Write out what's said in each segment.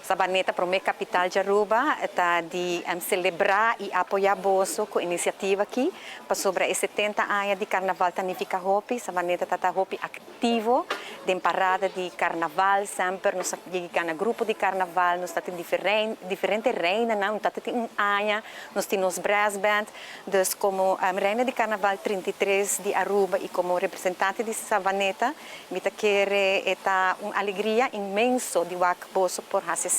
Sabaneta para a capital de Aruba, está de celebrar e apoiar bolso com a iniciativa aqui, para sobre os 70 anos de carnaval Tanifica Hopi. Sabaneta está Hopi ativo, de parada de carnaval, sempre nós estamos grupo de carnaval, nós estamos diferente reina, não está em ano, nós temos brass band, dus como reina de carnaval 33 de Aruba e como representante de Sabaneta, me quer uma alegria imensa de o bolso por Hasse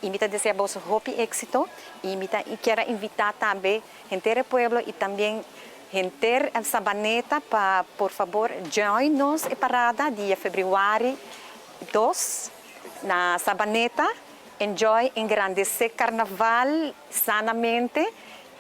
e me deseja bolso Hopi éxito e me quero invitar também inteiro pueblo e também gente Sabaneta para por favor join nos e parada dia fevereiro 2 na Sabaneta, enjoy engrandecer carnaval sanamente.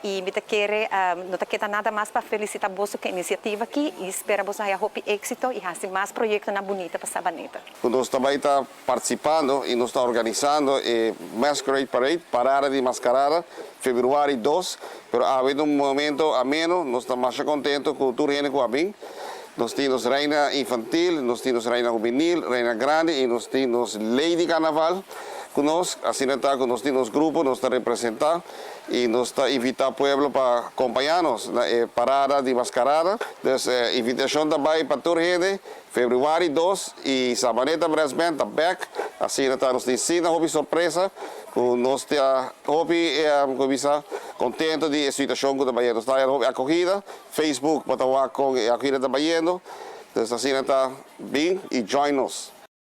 E me quer não quer nada mais para felicitar você com a iniciativa aqui e espero você a Hopi éxito e fazer mais projetos na bonita para Sabaneta. Nós também está participando e nós está organizando a Masquerade Parade, parada de mascarada, fevereiro 2, mas há havido momento ameno, nós estamos mais contentos com o tour que vem. Nós temos reina infantil, nós temos reina juvenil, reina grande e nós temos lady carnaval. Conosco, assim está, nós temos grupo, nós está representando e nós está invitando o povo para acompanhar-nos na parada de mascarada. Então, invitação também para toda a gente, fevereiro 2 e Sabaneta Brass Band está back. Assim está, nós temos uma surpresa, nós está contente de a situação que está nós está acolhida, Facebook para estar com a acolhida está então assim está bem e join nos.